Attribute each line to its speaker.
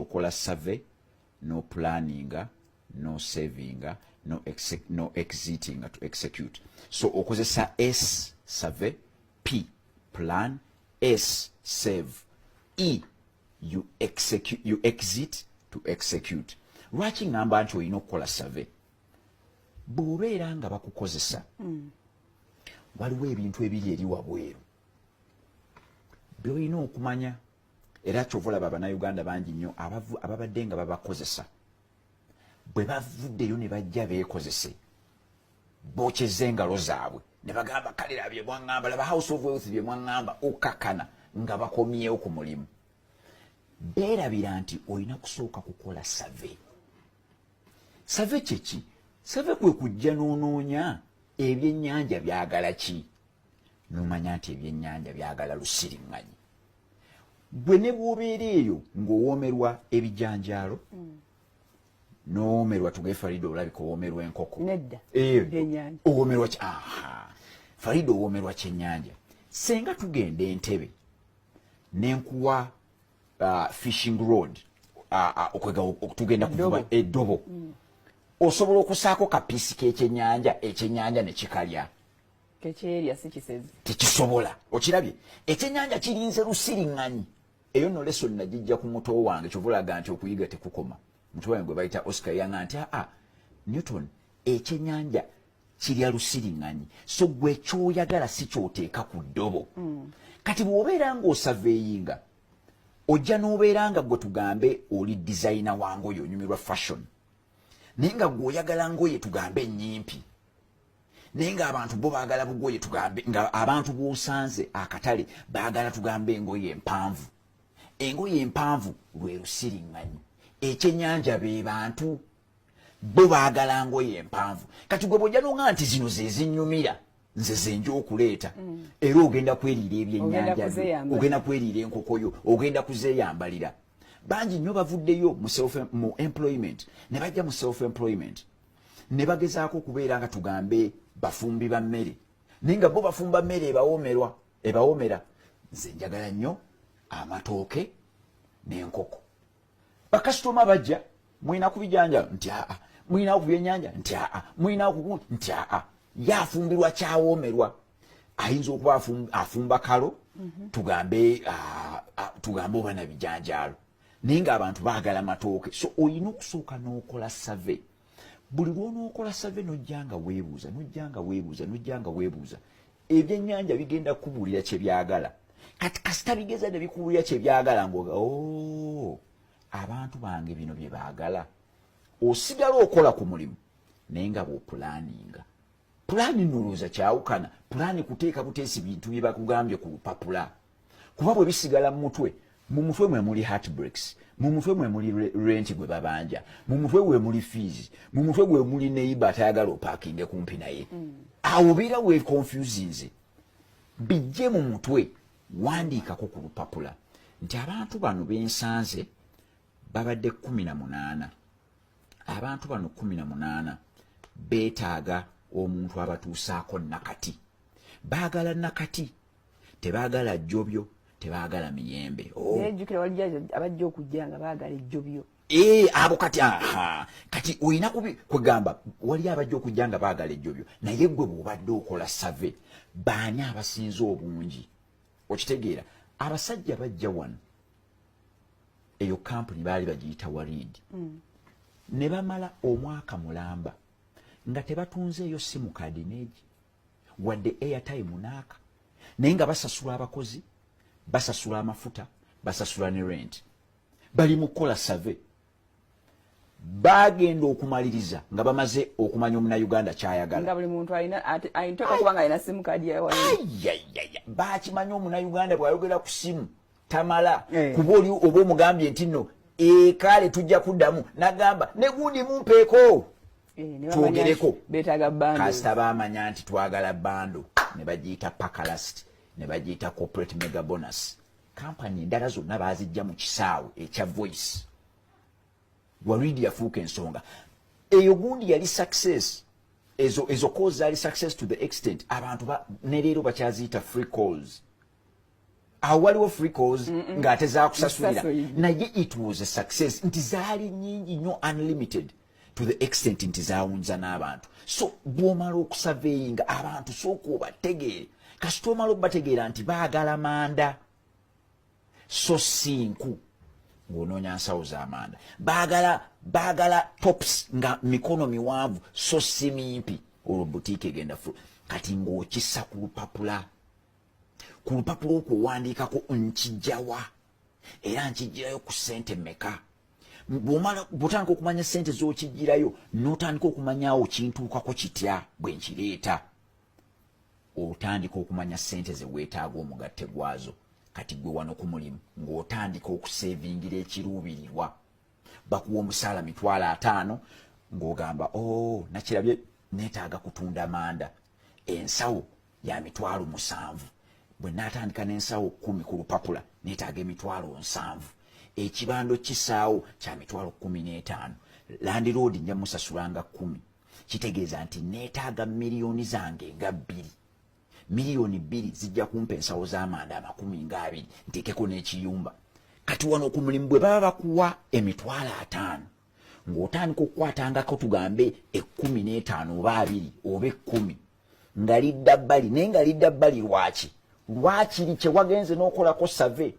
Speaker 1: okola survey no planning no saving no exiting to execute. So okozesa S survey, P plan, S save, E you exit to execute. Lwaki ngamba nti olina okukola survey? Bw'obeera nga bakukozesa waliwo ebintu ebiri eri wabweru by'olina okumanya, era kyova olaba Abannayuganda bangi nnyo ababadde nga babakozesa bwe bavuddeyo ne bajja beekozese bookyezza engalo zaabwe ne bagamba kale laba bye mwaŋŋamba, laba House of Wealth bye mwaŋŋamba, okakana nga bakomyewo ku mulimu. Beerabira nti olina kusooka kukola survey. Survey kyeki? Survey kwe kujja n'onoonya ebyennyanja byagala ki, n'omanya nti ebyennyanja byagala lusiriŋŋanyi. Gwe ne bw'obeera eyo ng'owoomerwa ebijanjaalo n'owoomerwa tuge Farida olabika owoomerwa enkoko.
Speaker 2: Nedda.
Speaker 1: Ebyennyanja. Owoomerwa ki? Farida owoomerwa kyennyanja. Senga tugenda Entebbe n'enkuwa fishing road okutugenda kuvuba eddobo. Osobola okusaako kapiisi k'ekyennyanja ne kikalya.
Speaker 2: Tekyerya si kisezi.
Speaker 1: Tekisobola. Okirabye? Ekyennyanja kirinze lusiriŋŋanyi. Eyo nno lesson nagijja ku muto wange kyovulaga nti okuyiga tekukoma. Muto wange gwe bayita Oscar yanga nti Newton ekyennyanja kirya lusiriŋŋanyi. So gwe kyoyagala si kyoteeka ku ddobo. Kati bw'obeera ng'osaveeyinga ojja n'obeera nga gwe tugambe oli designer wa ngoye, onyumirwa fashion. Naye nga gw'oyagala ngoye tugambe ennyimpi. Naye nga abantu bo baagala bugoye tugambe, nga abantu b'osanze akatale baagala tugambe engoye empanvu. Engoye empanvu lwe lusiriŋŋanyi. Ekyennyanja be bantu bo baagala ngoye empanvu. Kati gwe bw'ojja n'oŋŋamba nti zino ze zinnyumira nze zenja okuleeta era ogenda kweriira ebyennyanja byo, ogenda kweriira enkoko yo, ogenda kuzeeyambalira. Bangi nnyo bavuddeyo mu employment ne bajja mu self employment ne bagezaako okubeera nga tugambe bafumbi ba mmere, naye nga bo bafumba mmere ebawoomera. Nze njagala nnyo amatooke n'enkoko. Bakasitoma bajja, mulina ku bijanja nti mulina ku byennyanja nti mulina ku nti yafumbirwa kyawoomerwa. Ayinza okuba afumba kalo tugambe oba na bijanjaalo, naye ng'abantu baagala matooke. So olina okusooka n'okola survey. Buli lw'onookola survey n'ojjanga weebuuza ebyennyanja bigenda kukubuulira kye byagala. Kati kasita bigeza ne bikubuulira kye byagala ng'oga abantu bange bino bye baagala. Osigala okola ku mulimu naye nga bw'opulaninga. Pulaani nolowooza kyawukana. Pulaani kuteeka buteesi bintu bye bakugambye ku lupapula, kuba bwe bisigala mu mutwe mwe muli heartbreaks, mu mutwe mwe muli rent gwe babanja, mu mutwe mwe muli fees, mu mutwe gwe muli neighbor atayagala opaakinge kumpi naye. Awo beera we confusinze. Bijje mu mutwe, wandiikako ku lupapula nti abantu bano bensanze babadde 18. Abantu bano 18 beetaaga omuntu abatuusaako nakati. Baagala nakati, tebaagala jjobyo, tebaagala miyembe.
Speaker 2: Nejjukira wali abajja okujja nga baagala ejjobyo.
Speaker 1: Abo kati kati olina kwegamba wali abajja okujja nga baagala ejjobyo, naye gwe bw'obadde okola survey baani abasinze obungi. Okitegeera, abasajja bajja wano eyo kampuni baali bagiyita Warid ne bamala omwaka mulamba nga tebatunzeeyo simu kaadi neegi wadde airtime naaka, naye nga basasula abakozi, basasula amafuta, basasula ne rent. Bali mu kukola survey. Bagenda okumaliriza nga bamaze okumanya Omunnayuganda kyayagala.
Speaker 2: Nga buli muntu ayintoka kubanga alina simu kaadi ya Warid.
Speaker 1: Bakimanya Omunnayuganda bw'ayogera ku simu tamala kuba oli oba omugambye nti nno kale tujja kuddamu n'agamba ne gundi mumpeeko twogereko. Kasita baamanya nti twagala bando ne bagiyita Pakalast ne bagiyita corporate mega bonus. Kampani endala zonna baazijja mu kisaawe ekya Voice. Warid yafuuka ensonga. Eyo gundi yali success. Ezo calls zaali success to the extent abantu ne leero bakyaziyita free calls. awo waliwo free calls ng'ate zaakusasulira naye it was a success nti zaali nnyingi nnyo unlimited to the extent nti zaawunza n'abantu. So bw'omala okusaveeyinga abantu sooka obategeere kasita omala obategeera nti baagala manda so si nku ng'onoonya nsawo z'amanda, baagala tops nga mikono miwanvu so si mimpi, olwo butiiki egenda fu. Kati ng'okissa ku lupapula okwo owandiikako nkijjawa era nkijjirayo ku ssente mmeka. Bw'otandika okumanya ssente z'okijjirayo n'otandika okumanyaawo kintuukako kitya bwe nkireeta, otandika okumanya ssente ze weetaaga omugatte gwazo. Kati gwe wano ku mulimu ng'otandika okuseevingira ekiruubirirwa. Bakuwa omusaala 50,000 ng'ogamba nakirabye neetaaga kutunda manda, ensawo ya 7,000. Bwe naatandika n'ensawo 10 ku lupapula neetaaga 7,000. Ekibando kisaawo kya 15,000. Landiroodi nja musasulanga 10. Kitegeeza nti neetaaga miliyoni zange nga 2. Miliyoni 2 zijja kumpa ensawo z'amanda 20 nteekeko n'ekiyumba. Kati wano ku mulimu bwe baba bakuwa 5,000 ng'otandika okukwatangako tugambe 15 oba 2 oba 10 nga lidda bbali, naye nga lidda bbali lwaki kye wagenze n'okolako save